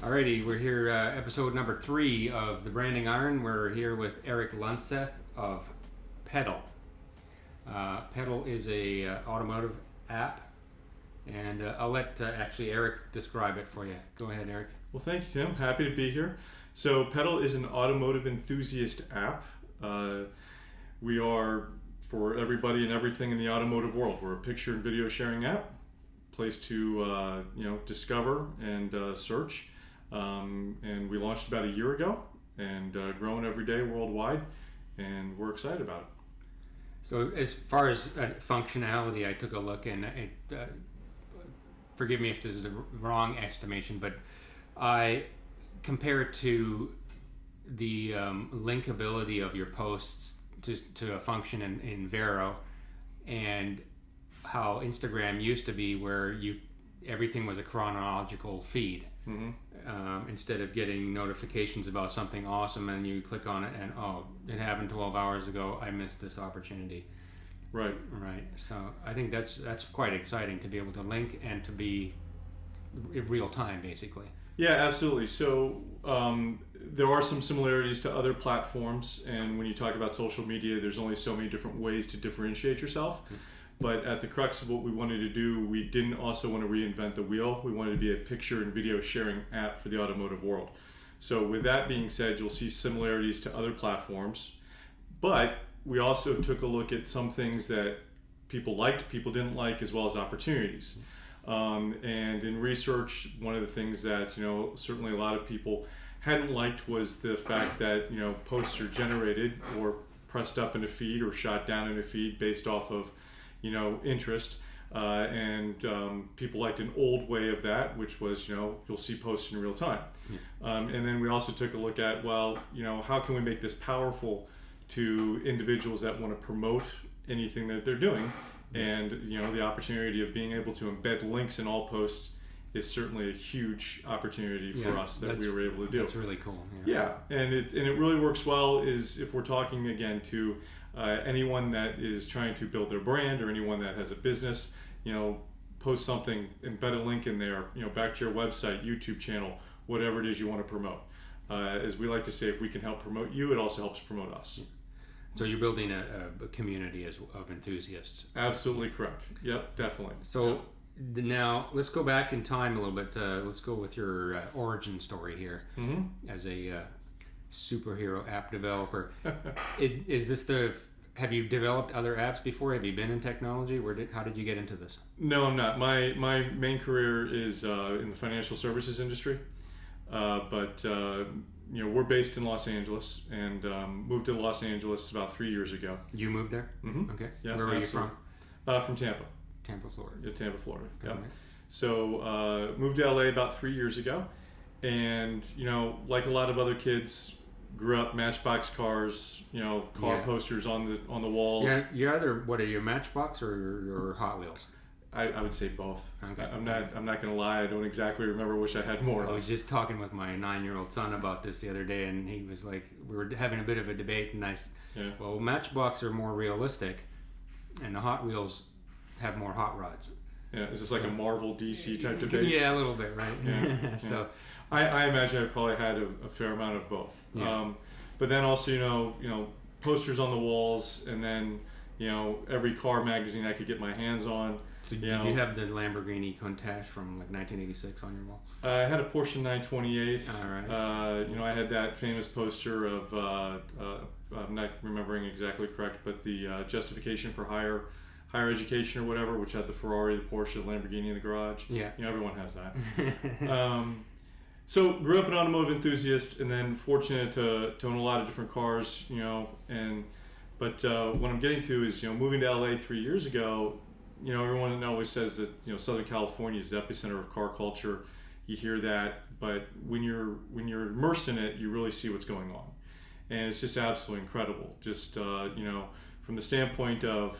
Alrighty, we're here, episode number 3 of The Branding Iron. We're here with Erik Lunseth of Pedal. Pedal is a automotive app, and I'll let actually Erik describe it for you. Go ahead, Erik. Well, thank you, Tim. Happy to be here. So Pedal is an automotive enthusiast app. We are for everybody and everything in the automotive world. We're a picture and video sharing app, place to discover and search. And we launched about a year ago, and growing every day worldwide, and we're excited about it. So as far as functionality, I took a look, and it, forgive me if this is the wrong estimation, but I compare it to the linkability of your posts to a function in Vero, and how Instagram used to be, where everything was a chronological feed. Mm-hmm. Instead of getting notifications about something awesome and you click on it and it happened 12 hours ago, I missed this opportunity. Right. So I think that's quite exciting to be able to link and to be real time, basically. Yeah, absolutely. So there are some similarities to other platforms, and when you talk about social media, there's only so many different ways to differentiate yourself. Mm-hmm. But at the crux of what we wanted to do, we didn't also want to reinvent the wheel. We wanted to be a picture and video sharing app for the automotive world. So with that being said, you'll see similarities to other platforms. But we also took a look at some things that people liked, people didn't like, as well as opportunities. And in research, one of the things that certainly a lot of people hadn't liked was the fact that posts are generated or pressed up in a feed or shot down in a feed based off of interest, and people liked an old way of that, which was you'll see posts in real time. Yeah. And then we also took a look at, how can we make this powerful to individuals that want to promote anything that they're doing, and the opportunity of being able to embed links in all posts is certainly a huge opportunity for us that we were able to do. That's really cool. Yeah, and it really works well is if we're talking again to anyone that is trying to build their brand, or anyone that has a business, post something, embed a link in there, back to your website, YouTube channel, whatever it is you want to promote. As we like to say, if we can help promote you, it also helps promote us. So you're building a community of enthusiasts. Absolutely correct. Yep, definitely. So now let's go back in time a little bit. Let's go with your origin story here. Mm-hmm. As a superhero app developer. Have you developed other apps before? Have you been in technology? How did you get into this? No, I'm not. My main career is in the financial services industry, but we're based in Los Angeles, and moved to Los Angeles about 3 years ago. You moved there? Mm-hmm. Okay. Yeah, where were absolutely. you from? From Tampa. Tampa, Florida. Yeah, Tampa, Florida. Yeah. Right. So moved to LA about 3 years ago, and like a lot of other kids, grew up Matchbox cars, car posters on the walls. Yeah, you're either what are you, Matchbox or your Hot Wheels? I would say both. Okay. I'm not gonna lie. I don't exactly remember. Wish I had more. I was just talking with my 9-year-old son about this the other day, and he was like, we were having a bit of a debate, and well, Matchbox are more realistic, and the Hot Wheels have more hot rods. Yeah, is this like a Marvel DC type debate? Yeah, a little bit, right? Yeah. So I imagine I probably had a fair amount of both. Yeah. But then also posters on the walls, and then every car magazine I could get my hands on. So did you have the Lamborghini Countach from like 1986 on your wall? I had a Porsche 928. All right. I had that famous poster of I'm not remembering exactly correct, but the justification for higher education or whatever, which had the Ferrari, the Porsche, the Lamborghini in the garage. Yeah. Everyone has that. So grew up an automotive enthusiast, and then fortunate to own a lot of different cars, but what I'm getting to is, moving to LA 3 years ago, everyone always says that, Southern California is the epicenter of car culture. You hear that, but when you're immersed in it, you really see what's going on. And it's just absolutely incredible. Just, from the standpoint of,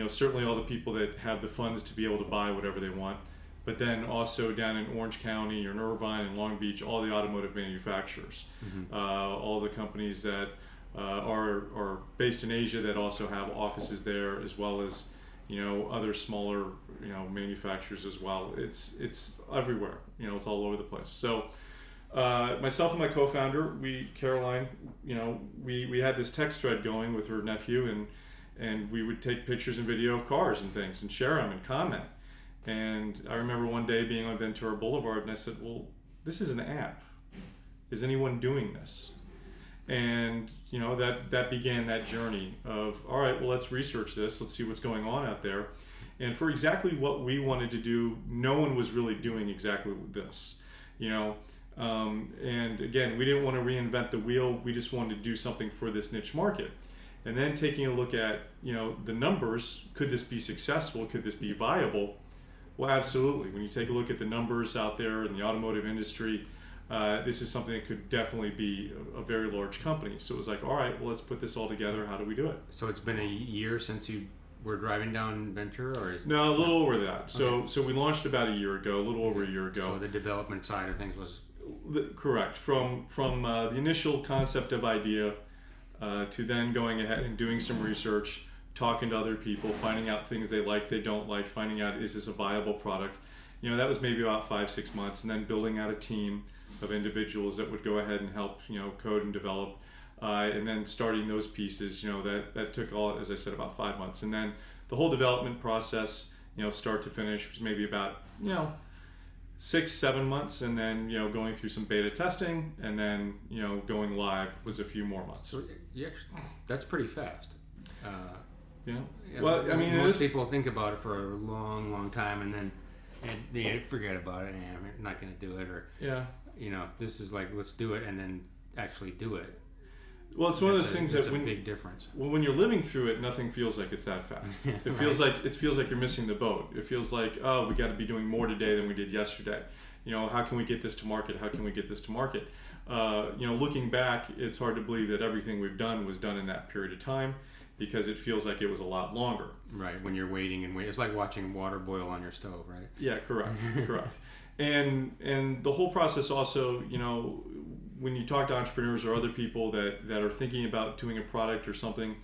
certainly all the people that have the funds to be able to buy whatever they want, but then also down in Orange County or in Irvine and Long Beach, all the automotive manufacturers, mm-hmm. All the companies that are based in Asia that also have offices there, as well as other smaller manufacturers as well. It's everywhere. It's all over the place. So myself and my co-founder, Caroline, we had this text thread going with her nephew, and we would take pictures and video of cars and things and share them and comment. And I remember one day being on Ventura Boulevard, and I said, well, this is an app. Is anyone doing this? And that began that journey of, all right, well, let's research this. Let's see what's going on out there. And for exactly what we wanted to do, no one was really doing exactly this. And again, we didn't want to reinvent the wheel. We just wanted to do something for this niche market. And then taking a look at, the numbers, could this be successful? Could this be viable? Well, absolutely. When you take a look at the numbers out there in the automotive industry, this is something that could definitely be a very large company. So it was like, all right, well, let's put this all together. How do we do it? So it's been a year since you were driving down Ventura, or no, a little over that. So we launched about a year ago, a little over a year ago. So the development side of things was correct. From the initial concept of idea to then going ahead and doing some research, talking to other people, finding out things they like, they don't like, finding out, is this a viable product? That was maybe about 5-6 months, and then building out a team of individuals that would go ahead and help, code and develop, and then starting those pieces, that took all, as I said, about 5 months. And then the whole development process, start to finish, was maybe about, 6-7 months, and then, going through some beta testing, and then, going live was a few more months. So that's pretty fast. Yeah. Well, I mean, most people think about it for a long, long time, and they forget about it. And I'm not going to do it, or this is like, let's do it, and then actually do it. Well, it's one of those things that's that a big difference. Well, when you're living through it, nothing feels like it's that fast. It feels like you're missing the boat. It feels like, oh, we got to be doing more today than we did yesterday. How can we get this to market? How can we get this to market? Looking back, it's hard to believe that everything we've done was done in that period of time, because it feels like it was a lot longer. Right, when you're waiting and waiting. It's like watching water boil on your stove, right? Yeah, correct. And the whole process also, when you talk to entrepreneurs or other people that are thinking about doing a product or something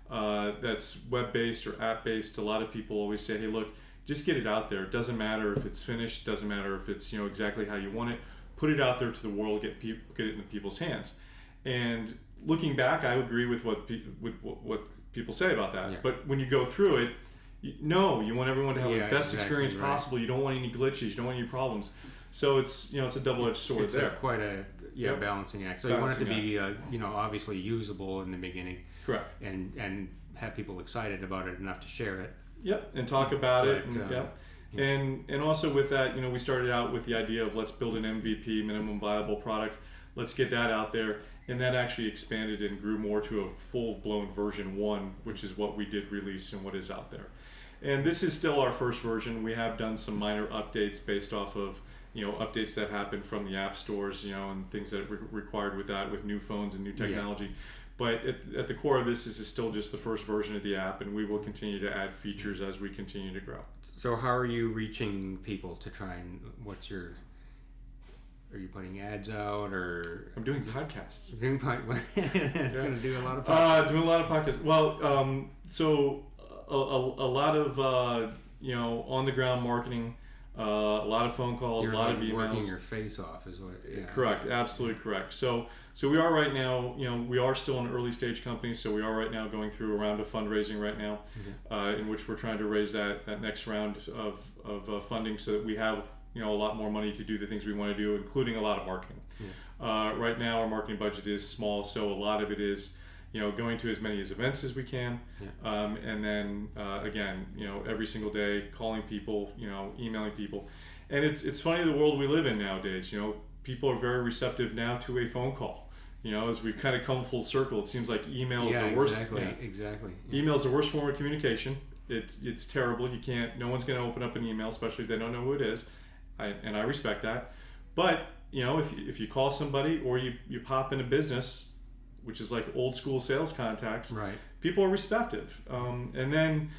that's web-based or app-based, a lot of people always say, hey, look, just get it out there. It doesn't matter if it's finished. It doesn't matter if it's exactly how you want it. Put it out there to the world. Get it in people's hands. And looking back, I agree with what people say about that. Yeah. But when you go through it, you want everyone to have the best experience possible. You don't want any glitches. You don't want any problems. So it's it's a double-edged sword. It's quite a balancing act. So you want it to be obviously usable in the beginning. Correct. And have people excited about it enough to share it. Yep. And talk about it. And also with that, we started out with the idea of, let's build an MVP, minimum viable product. Let's get that out there. And that actually expanded and grew more to a full-blown version 1, which is what we did release and what is out there. And this is still our first version. We have done some minor updates based off of updates that happen from the app stores, and things that are required with that, with new phones and new technology. Yeah. But at the core of this is still just the first version of the app, and we will continue to add features as we continue to grow. So how are you reaching people to try and are you putting ads out, or? I'm doing podcasts. Going to do a lot of podcasts. Doing a lot of podcasts. Well, so a lot of on the ground marketing, a lot of phone calls, You're a lot of emails. Working your face off is what. Yeah. Correct, absolutely correct. So we are right now. We are still an early stage company. So we are right now going through a round of fundraising right now, in which we're trying to raise that next round of funding, so that we have a lot more money to do the things we want to do, including a lot of marketing. Yeah. Right now, our marketing budget is small, so a lot of it is going to as many events as we can, and then again, every single day calling people, emailing people. And it's funny, the world we live in nowadays. People are very receptive now to a phone call. As we've kind of come full circle, it seems like email is the worst. Exactly. Email is the worst form of communication. It's terrible. No one's going to open up an email, especially if they don't know who it is. And I respect that. But if you call somebody, or you pop in a business, which is like old school sales contacts, right, people are receptive. And then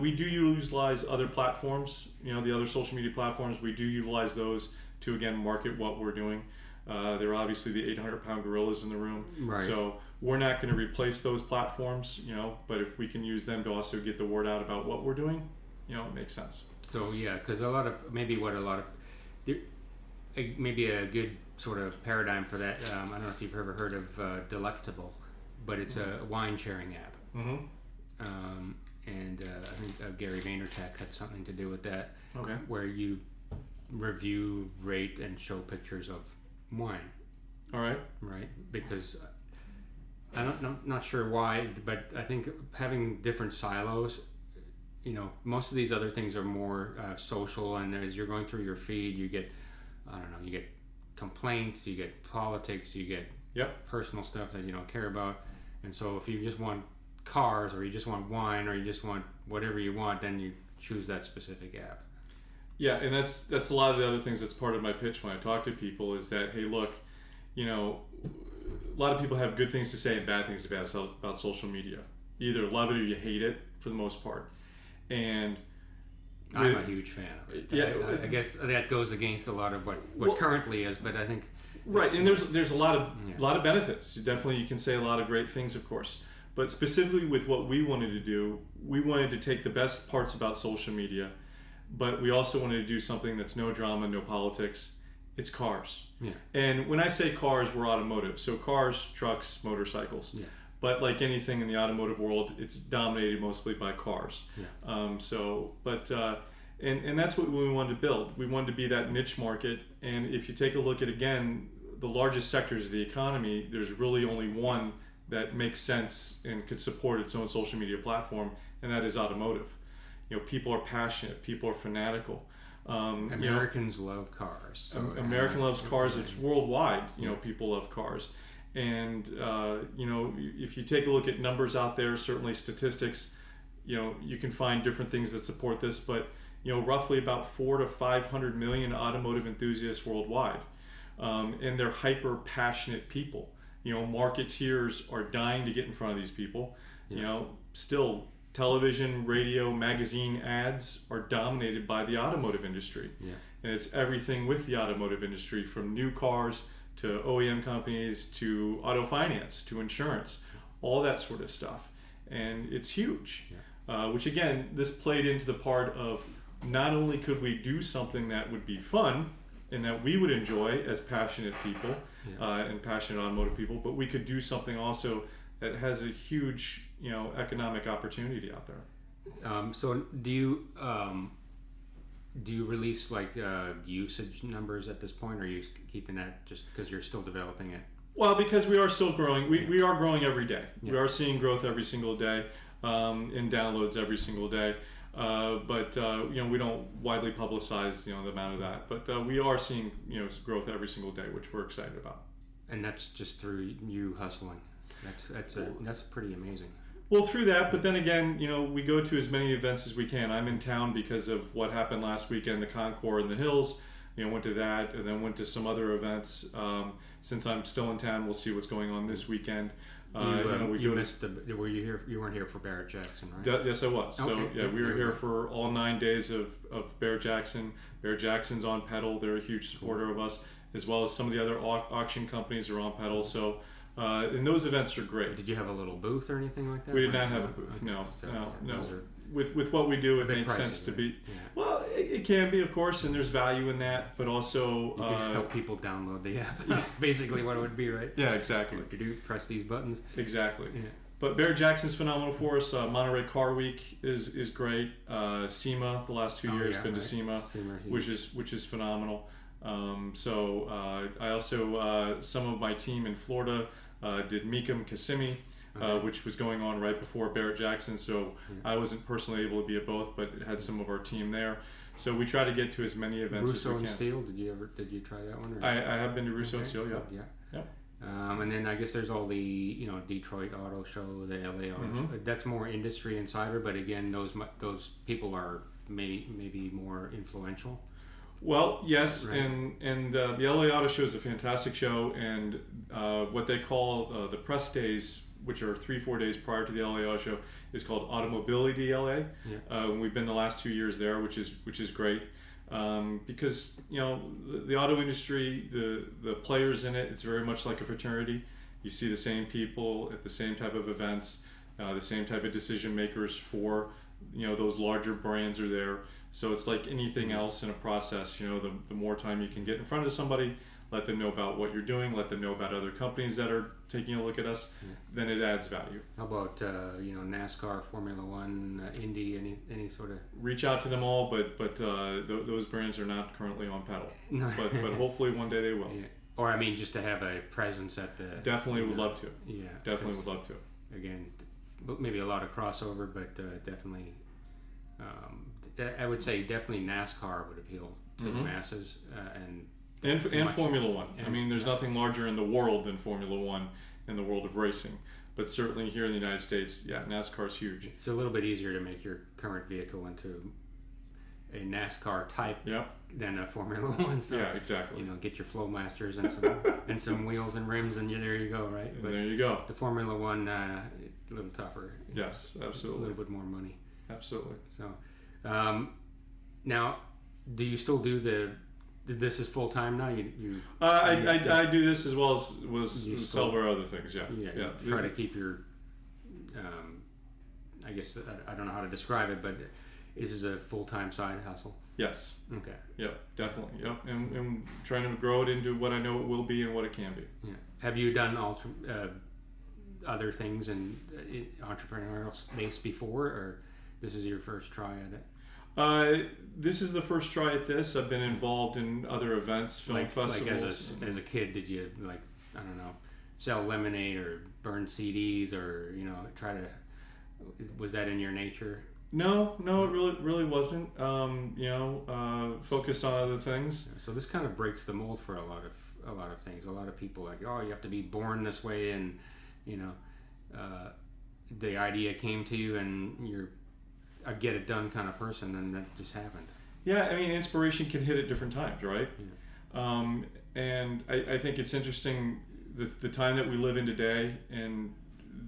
we do utilize other platforms, the other social media platforms. We do utilize those to, again, market what we're doing. They're obviously the 800-pound gorillas in the room. Right. So we're not going to replace those platforms, but if we can use them to also get the word out about what we're doing, it makes sense. So because maybe a good sort of paradigm for that. I don't know if you've ever heard of Delectable, but it's a wine sharing app. And I think Gary Vaynerchuk had something to do with that. Okay. Where you review, rate, and show pictures of wine. All right. Right? Because not sure why, but I think having different silos, most of these other things are more social, and as you're going through your feed, you get, you get complaints, you get politics, you get personal stuff that you don't care about. And so if you just want cars, or you just want wine, or you just want whatever you want, then you choose that specific app. Yeah, and that's a lot of the other things that's part of my pitch when I talk to people is that, hey, look, a lot of people have good things to say and bad things about social media. You either love it or you hate it for the most part. And I'm a huge fan of it. Yeah, I guess that goes against a lot of what currently is, but I think right. And there's a lot of benefits. Definitely, you can say a lot of great things, of course. But specifically with what we wanted to do, we wanted to take the best parts about social media, but we also wanted to do something that's no drama, no politics. It's cars. Yeah. And when I say cars, we're automotive. So cars, trucks, motorcycles. Yeah. But like anything in the automotive world, it's dominated mostly by cars. Yeah. And that's what we wanted to build. We wanted to be that niche market. And if you take a look at, again, the largest sectors of the economy, there's really only one that makes sense and could support its own social media platform, and that is automotive. People are passionate, people are fanatical. Americans love cars. So American loves cars. It's worldwide. People love cars, and if you take a look at numbers out there, certainly statistics, you can find different things that support this, but roughly about 400 to 500 million automotive enthusiasts worldwide, and they're hyper passionate people. Marketeers are dying to get in front of these people. Still, television, radio, magazine ads are dominated by the automotive industry. Yeah. And it's everything with the automotive industry, from new cars to OEM companies to auto finance to insurance, all that sort of stuff. And it's huge. Yeah. Which again, this played into the part of not only could we do something that would be fun and that we would enjoy as passionate people, and passionate automotive people, but we could do something also that has a huge, economic opportunity out there. So do you release usage numbers at this point, or are you keeping that just because you're still developing it? Well, because we are still growing. We are growing every day. Yeah. We are seeing growth every single day, in downloads every single day. But we don't widely publicize the amount of that, but we are seeing growth every single day, which we're excited about. And that's just through you hustling. That's pretty amazing. Well, through that, but then again, we go to as many events as we can. I'm in town because of what happened last weekend, the Concours in the Hills. Went to that, and then went to some other events. Since I'm still in town, we'll see what's going on this weekend. You were you here? You weren't here for Barrett Jackson, right? Yes, I was. So okay. We were here for all 9 days of Barrett Jackson. Barrett Jackson's on pedal. They're a huge supporter of us, as well as some of the other auction companies are on pedal. So, and those events are great. Did you have a little booth or anything like that? We did not have a booth. Okay. No. With what we do, it makes sense to be. Yeah. Well, it can be, of course, and there's value in that, but also you could help people download the app. That's basically what it would be, right? Yeah, exactly. What to do? Press these buttons. Exactly. Yeah. But Barrett Jackson's phenomenal for us. Monterey Car Week is great. SEMA, the last 2 years, been to SEMA, which is phenomenal. I also some of my team in Florida did Mecum Kissimmee. Which was going on right before Barrett Jackson, so I wasn't personally able to be at both, but had some of our team there. So we try to get to as many events Russo as we can. and Steel, did you try that one? Or? I have been to Russo and Steel, yeah. And then I guess there's all the Detroit Auto Show, the LA Auto Show. That's more industry insider, but again, those people are maybe more influential. Well, yes, right. and the LA Auto Show is a fantastic show, and what they call the press days, which are 3-4 days prior to the LA Auto Show, is called Automobility LA. Yeah. We've been the last 2 years there, which is great, because the auto industry, the players in it, it's very much like a fraternity. You see the same people at the same type of events, the same type of decision makers for those larger brands are there. So it's like anything else in a process. The more time you can get in front of somebody, let them know about what you're doing, let them know about other companies that are taking a look at us, then it adds value. How about NASCAR, Formula One, Indy, any sort of? Reach out to them all, but those brands are not currently on pedal. No. But hopefully one day they will. Yeah. Or I mean, just to have a presence at the. Definitely would love to. Yeah. Definitely would love to. Again, maybe a lot of crossover, but definitely. I would say definitely NASCAR would appeal to the masses and Formula One. I mean, there's nothing larger in the world than Formula One in the world of racing. But certainly here in the United States, NASCAR is huge. It's a little bit easier to make your current vehicle into a NASCAR type than a Formula One. So, exactly. Get your Flowmasters and some wheels and rims, and there you go, right? But there you go. The Formula One, a little tougher. Yes, absolutely. A little bit more money. Absolutely. So, now, do you still do this is full time now? I do this as well as several other things. Yeah. Try to keep your. I guess I don't know how to describe it, but this is a full time side hustle. Yes. Okay. Yep. Definitely. Yep. And trying to grow it into what I know it will be and what it can be. Yeah. Have you done other things in entrepreneurial space before, or this is your first try at it? This is the first try at this. I've been involved in other events, film festivals. Like as a kid, did you sell lemonade or burn CDs or try to? Was that in your nature? No, it really wasn't. Focused on other things. So this kind of breaks the mold for a lot of things. A lot of people like, oh, you have to be born this way, and the idea came to you, and you're a get it done kind of person, and that just happened. Yeah, I mean, inspiration can hit at different times, right? Yeah. And I think it's interesting the time that we live in today, and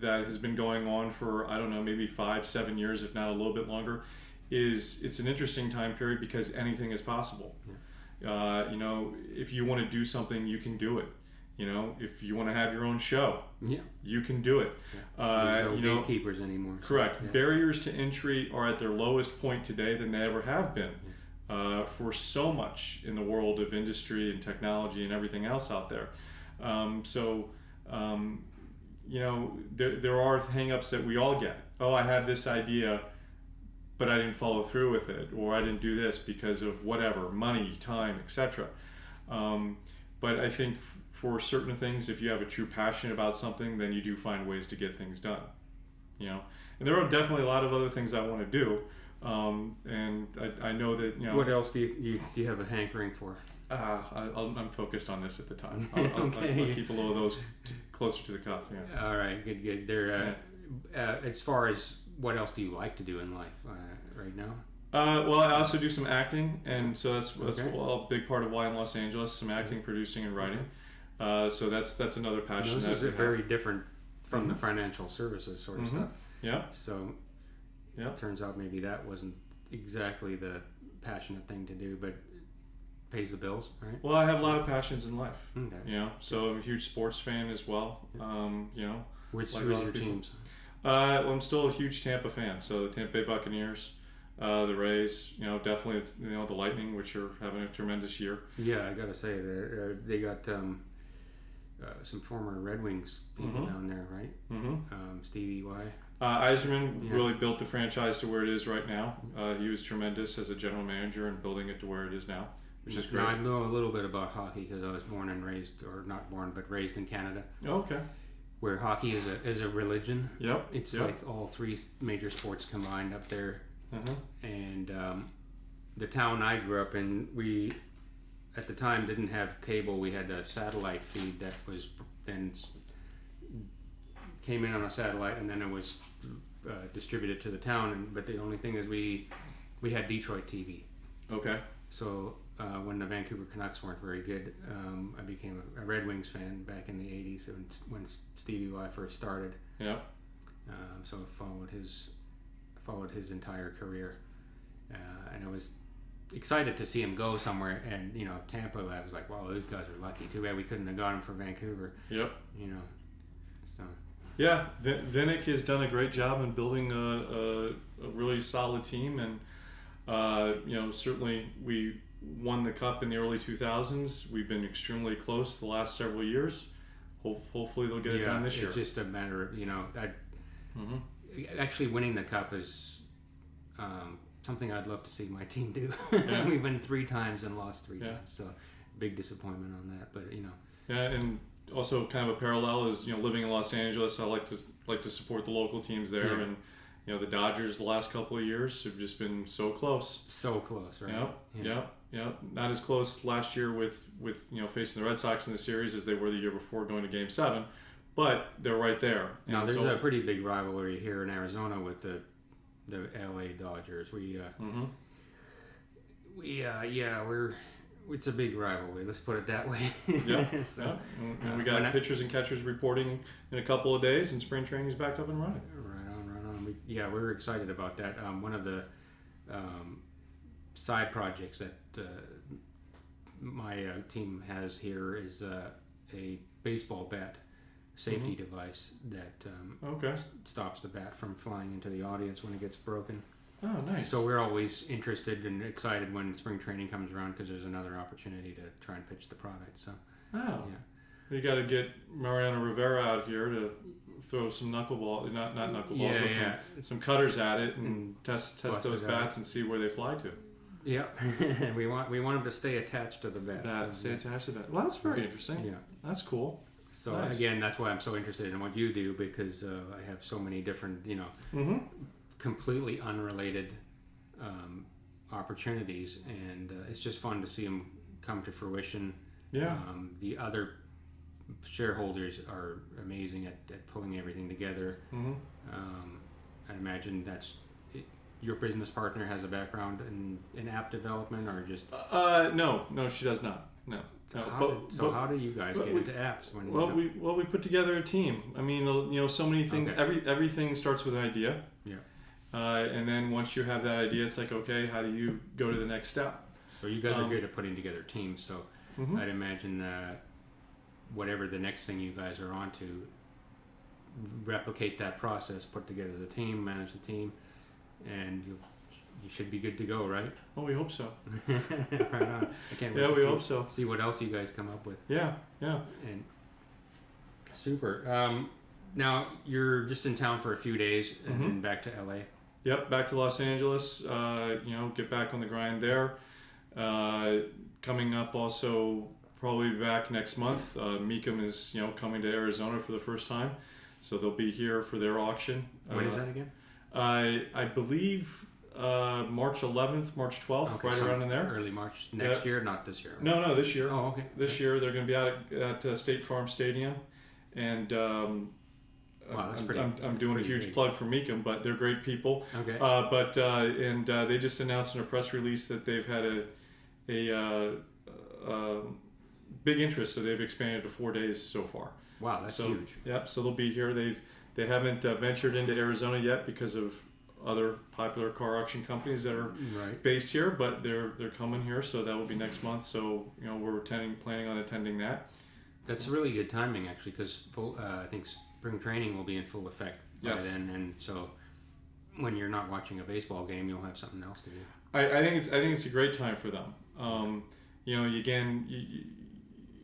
that has been going on for, I don't know, maybe 5-7 years, if not a little bit longer, it's an interesting time period because anything is possible. Yeah. If you want to do something, you can do it. If you want to have your own show, you can do it. Yeah. There's no gatekeepers anymore. Correct. Yeah. Barriers to entry are at their lowest point today than they ever have been for so much in the world of industry and technology and everything else out there. There are hang-ups that we all get. Oh, I had this idea, but I didn't follow through with it, or I didn't do this because of whatever, money, time, etc. But I think for certain things, if you have a true passion about something, then you do find ways to get things done. And there are definitely a lot of other things I want to do, and I know that What else do you have a hankering for? I'm focused on this at the time. I'll keep a little of those closer to the cuff. Yeah. All right, good. As far as what else do you like to do in life right now? Well, I also do some acting, and so that's a big part of why I'm in Los Angeles. Some acting, producing, and writing. So that's another passion. This is very different from the financial services sort of stuff. Yeah. So, turns out maybe that wasn't exactly the passionate thing to do, but pays the bills, right? Well, I have a lot of passions in life. Okay. So I'm a huge sports fan as well. Who's your teams? Well, I'm still a huge Tampa fan. So the Tampa Bay Buccaneers, the Rays, definitely, the Lightning, which are having a tremendous year. Yeah, I gotta say they got some former Red Wings people down there, right? Stevie Y. Yzerman really built the franchise to where it is right now. He was tremendous as a general manager and building it to where it is now, which is great. Now, I know a little bit about hockey because I was born and raised, or not born, but raised in Canada. Oh, okay. Where hockey is a religion. Yep. It's like all three major sports combined up there. And the town I grew up in, we at the time didn't have cable. We had a satellite feed that was then came in on a satellite, and then it was distributed to the town. But the only thing is we had Detroit TV. Okay. So when the Vancouver Canucks weren't very good, I became a Red Wings fan back in the 80s when Stevie Y first started. Yeah. So I followed his entire career, and I was excited to see him go somewhere. And Tampa, I was like, wow, those guys are lucky. Too bad we couldn't have got him for Vancouver. Yep. So. Yeah, Vinik has done a great job in building a really solid team, and certainly we won the cup in the early 2000s. We've been extremely close the last several years. Hopefully they'll get it done this year. It's just a matter of, actually winning the cup is something I'd love to see my team do. Yeah. We've been 3 times and lost 3 times, so big disappointment on that. But Yeah, and also kind of a parallel is living in Los Angeles. I like to support the local teams there, and the Dodgers the last couple of years have just been so close. So close, right? Yep. Not as close last year with facing the Red Sox in the series as they were the year before going to Game 7, but they're right there. Now there's a pretty big rivalry here in Arizona with the LA Dodgers. It's a big rivalry. Let's put it that way. And we got pitchers and catchers reporting in a couple of days, and spring training is back up and running. Right on. We're excited about that. One of the side projects that my team has here is a baseball bat safety device that stops the bat from flying into the audience when it gets broken. Oh, nice. So we're always interested and excited when spring training comes around because there's another opportunity to try and pitch the product. So, you got to get Mariano Rivera out here to throw some knuckleball, not knuckleballs, but some cutters at it and test those bats and see where they fly to. Yep. we want him to stay attached to the bat. Stay attached to that. Well, that's very interesting. Yeah. That's cool. So again, that's why I'm so interested in what you do, because I have so many different, completely unrelated opportunities, and it's just fun to see them come to fruition. Yeah. The other shareholders are amazing at pulling everything together. I imagine your business partner has a background in app development, or just no, she does not. No. How do you guys get into apps? We put together a team. I mean, so many things. Okay. Everything starts with an idea. Yeah. And then once you have that idea, it's like, okay, how do you go to the next step? So you guys are good at putting together teams. So I'd imagine whatever the next thing you guys are on to, replicate that process, put together the team, manage the team, and you should be good to go, right? Well, we hope so. Right on. I can't wait we hope so. See what else you guys come up with. Yeah. And super. Now you're just in town for a few days and then back to LA. Yep, back to Los Angeles. Get back on the grind there. Coming up also, probably back next month. Mecum is coming to Arizona for the first time, so they'll be here for their auction. When is that again? I believe March 11th, March 12th, right around in there. Early March next year, not this year. Right? No, this year. Oh, okay. This year they're going to be out at State Farm Stadium, and wow, I'm doing a huge big plug for Mecum, but they're great people. Okay. They just announced in a press release that they've had a big interest, so they've expanded to 4 days so far. Wow, that's huge. Yep. So they'll be here. They haven't ventured into Arizona yet because of other popular car auction companies that are based here, but they're coming here, so that will be next month. So we're planning on attending that. That's really good timing, actually, because I think spring training will be in full effect by then, and so when you're not watching a baseball game, you'll have something else to do. I think it's a great time for them.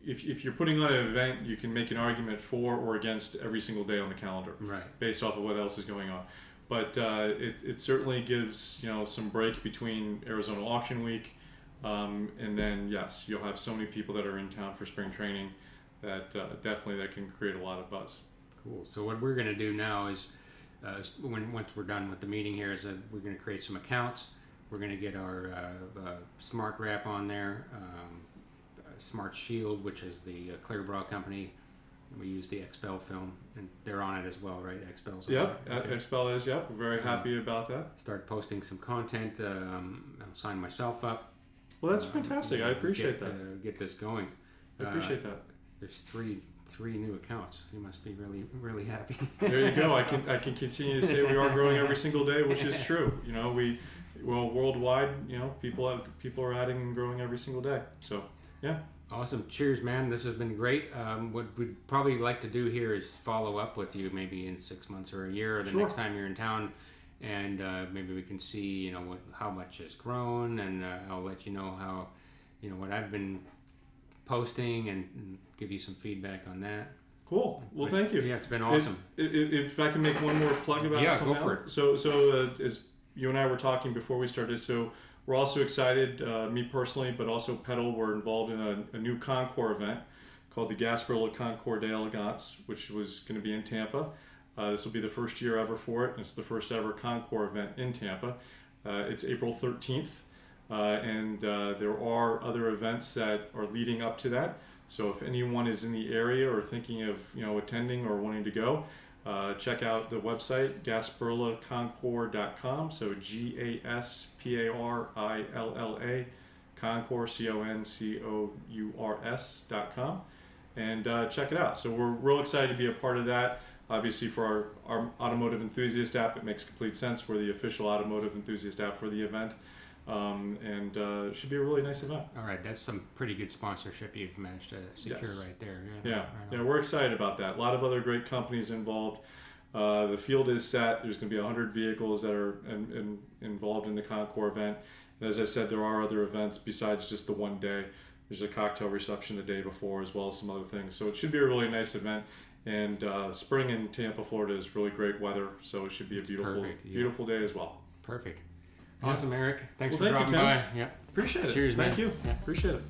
If you're putting on an event, you can make an argument for or against every single day on the calendar, based off of what else is going on. But it certainly gives some break between Arizona Auction Week, and then you'll have so many people that are in town for spring training that definitely that can create a lot of buzz. Cool. So what we're going to do now is, once we're done with the meeting here, is that we're going to create some accounts. We're going to get our Smart Wrap on there, Smart Shield, which is the Clearbrow company. We use the XPEL film, and they're on it as well, right? XPEL's on Yep, okay. XPEL is, We're very happy about that. Start posting some content. I'll sign myself up. Well, that's fantastic. I appreciate that. Get this going. I appreciate that. There's three new accounts. You must be really, really happy. There you go. I can continue to say we are growing every single day, which is true. Worldwide, people are adding and growing every single day. So, yeah. Awesome. Cheers, man. This has been great. What we'd probably like to do here is follow up with you maybe in 6 months or a year, or the next time you're in town, and maybe we can see, how much has grown, and I'll let you know what I've been posting and give you some feedback on that. Cool. Well, thank you. Yeah, it's been awesome. If I can make one more plug about yeah, something go for else. it. So as you and I were talking before we started, so we're also excited, me personally, but also Petal, we're involved in a new Concours event called the Gasparilla Concours d'Elegance, which was going to be in Tampa. This will be the first year ever for it, and it's the first ever Concours event in Tampa. It's April 13th, and there are other events that are leading up to that. So if anyone is in the area or thinking of attending or wanting to go, check out the website gasparillaconcours.com. So GASPARILLA Concours CONCOURS.com, and check it out. So we're real excited to be a part of that. Obviously, for our automotive enthusiast app, it makes complete sense. We're the official automotive enthusiast app for the event. And it should be a really nice event. All right, that's some pretty good sponsorship you've managed to secure right there. Yeah, we're excited about that. A lot of other great companies involved. The field is set. There's going to be 100 vehicles that are involved in the Concours event. And as I said, there are other events besides just the one day. There's a cocktail reception the day before, as well as some other things. So it should be a really nice event. And spring in Tampa, Florida is really great weather, so it should be a beautiful day as well. Perfect. Awesome, Eric. Thanks for thank dropping you, Tim. by. Yeah. Appreciate it. Cheers, man. Thank you. Yeah. Appreciate it.